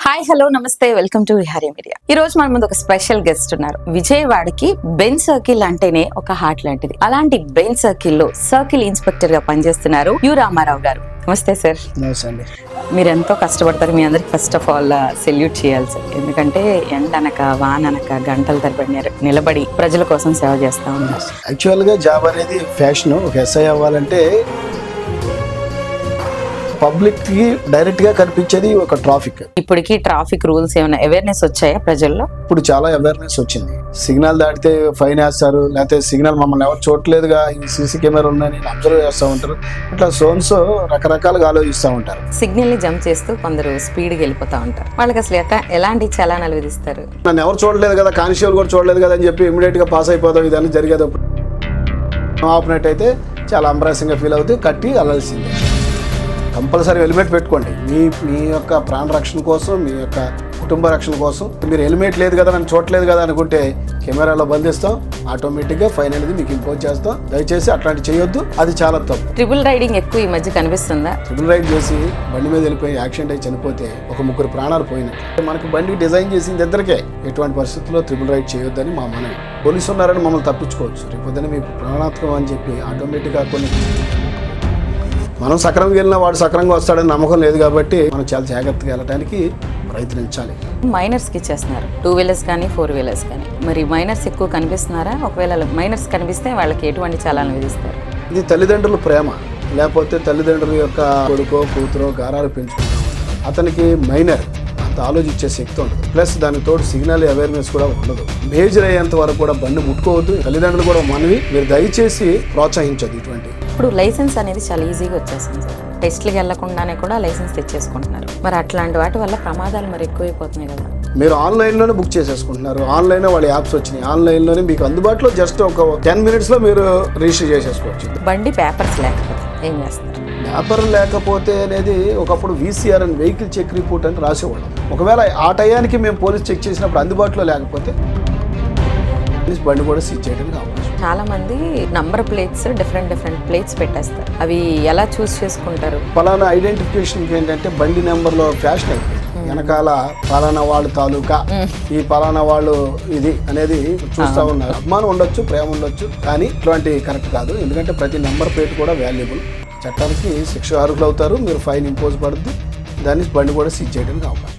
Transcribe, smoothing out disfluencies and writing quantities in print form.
Hi hello నమస్తే welcome to Vihari media. ఈ రోజు మన ముందు ఒక స్పెషల్ గెస్ట్ ఉన్నారు. విజయవాడకి బెన్ సర్కిల్ అంటేనే ఒక హార్ట్ లాంటిది. అలాంటి బెన్ సర్కిల్ లో సర్కిల్ ఇన్స్పెక్టర్ గా పనిచేస్తున్నారు యు రామారావు గారు. నమస్తే సార్. మీరు ఎంతో కష్టపడతారు. మీ అందరికి ఫస్ట్ ఆఫ్ ఆల్ సెల్యూట్ చేయాలి సార్. ఎందుకంటే ఎండ అనక వాన అనక గంటల తరబడి నిలబడి ప్రజల కోసం సేవ చేస్తా ఉన్నారు. యాక్చువల్ గా జాబ్ అనేది ఫ్యాషన్. ఒక ఎస్ఐ అవ్వాలంటే పబ్లిక్ కి డైరెక్ట్ గా కనిపించేది ఒక ట్రాఫిక్. ఇప్పటికి ట్రాఫిక్ రూల్స్ ఏమైనా అవేర్నెస్ వచ్చాయా ప్రజల్లో? ఇప్పుడు చాలా అవేర్నెస్ వచ్చింది. సిగ్నల్ దాటితే ఫైన్ వేస్తారు, లేకపోతే సిగ్నల్ మమ్మల్ని ఎవరు చూడలేదుగా ఈ సీసీ కెమెరా ఉందని అబ్జర్వ్ చేస్తూ ఉంటారు. ఇట్లా సోన్సో రకరకాలుగా ఆలోచిస్తూ ఉంటారు. సిగ్నల్ ని జంప్ చేస్తూ కొందరు స్పీడ్ గా వెళ్ళిపోతా ఉంటారు. వాళ్ళకి అసలు ఎలాంటి చలానాలు విధిస్తారు? నన్ను ఎవరు చూడలేదు కదా, కానిస్టేబుల్ కూడా చూడలేదు కదా అని చెప్పి ఇమీడియట్ గా పాస్ అయిపోతాం. ఇదన్నీ జరిగేది ఆపినట్టయితే చాలా అంబరాసింగ్ ఫీల్ అవుతుంది. కట్టి వెళ్ళాల్సిందే. కంపల్సరీ హెల్మెట్ పెట్టుకోండి. మీ యొక్క ప్రాణ రక్షణ కోసం, మీ యొక్క కుటుంబ రక్షణ కోసం. మీరు హెల్మెట్ లేదు కదా, నన్ను చూడలేదు కదా అనుకుంటే కెమెరాలో బంధిస్తాం, ఆటోమేటిక్గా ఫైన్ అనేది మీకు ఇంపోజ్ చేస్తాం. దయచేసి అట్లాంటి చేయొద్దు, అది చాలా తప్పు. ట్రిపుల్ రైడింగ్ ఎక్కువ ఈ మధ్య కనిపిస్తుందా? ట్రిపుల్ రైడ్ చేసి బండి మీద వెళ్ళిపోయి యాక్సిడెంట్ అయి చనిపోతే ఒక 3 ప్రాణాలు పోయినాయి. మనకు బండి డిజైన్ చేసింది ఇద్దరికే. ఎటువంటి పరిస్థితుల్లో ట్రిపుల్ రైడ్ చేయొద్దని మా మనవి. పోలీసు ఉన్నారని మమ్మల్ని తప్పించుకోవచ్చు. రేపొద్దున మీకు ప్రాణాత్మకం అని చెప్పి ఆటోమేటిక్గా కొన్ని మనం సక్రమంగా వెళ్ళినా వాడు సక్రమంగా వస్తాడని నమ్మకం లేదు. కాబట్టి మనం చాలా జాగ్రత్తగా వెళ్ళడానికి ప్రయత్నించాలి. మైనర్స్ కి ఇచ్చేస్తున్నారు, 2 వీలర్స్ కానీ 4 వీలర్స్ కానీ. మరి మైనర్స్ ఎక్కువ కనిపిస్తున్నారా? ఒకవేళ మైనర్స్ కనిపిస్తే వాళ్ళకి ఎటువంటి చలాలను విధిస్తారు? ఇది తల్లిదండ్రుల ప్రేమ, లేకపోతే తల్లిదండ్రుల యొక్క కొడుకో కూతురో గారాలు పెంచుకుంటాం. అతనికి మైనర్ అంత ఆలోచించే శక్తి ఉండదు. ప్లస్ దానికి తోడు సిగ్నల్ అవేర్నెస్ కూడా ఉండదు. మేజర్ అయ్యేంత వరకు కూడా బండి ముట్టుకోవద్దు. తల్లిదండ్రులు కూడా మనవి, మీరు దయచేసి ప్రోత్సహించదు ఇటువంటి. ఇప్పుడు లైసెన్స్ అనేది చాలా ఈజీగా వచ్చేసింది సార్. టెస్ట్లకి వెళ్లకుండానే కూడా లైసెన్స్ తెచ్చేసుకుంటున్నారు. మరి అట్లాంటి వాటి వల్ల ప్రమాదాలు మరి ఎక్కువైపోతున్నాయి కదా. మీరు ఆన్లైన్లోనే బుక్ చేసేసుకుంటున్నారు. ఆన్లైన్లో వాళ్ళ యాప్స్ వచ్చినాయి. ఆన్లైన్లోనే మీకు అందుబాటులో జస్ట్ ఒక 10 మినిట్స్లో మీరు రిజిస్టర్ చేసేసుకోవచ్చు. బండి పేపర్స్ లేకపోతే ఏం చేస్తారు? పేపర్ లేకపోతే అనేది ఒకప్పుడు VCR అని వెహికల్ చెక్ రిపోర్ట్ అని రాసేవాళ్ళం. ఒకవేళ ఆ టయానికి మేము పోలీస్ చెక్ చేసినప్పుడు అందుబాటులో లేకపోతే బండి కూడా సీజ్ చేయడం కావచ్చు. చాలా మంది నంబర్ ప్లేట్స్ డిఫరెంట్ ప్లేట్స్ పెట్టేస్తారు. అవి ఎలా చూస్ చేసుకుంటారు? పలానా ఐడెంటిఫికేషన్ ఏంటంటే బండి నెంబర్లో ఫ్యాషన్ అయిపోయింది. వెనకాల పలానా వాళ్ళు తాలూకా, ఈ పలానా వాళ్ళు ఇది అనేది చూస్తూ ఉన్నారు. అభిమానం ఉండొచ్చు, ప్రేమ ఉండొచ్చు, కానీ ఇట్లాంటి కరెక్ట్ కాదు. ఎందుకంటే ప్రతి నెంబర్ ప్లేట్ కూడా వాల్యుబుల్. చట్టానికి శిక్ష అర్హులు అవుతారు. మీరు ఫైన్ ఇంపోజ్ పడుద్ది. దాన్ని బండి కూడా సీజ్ చేయడానికి అవకాశం.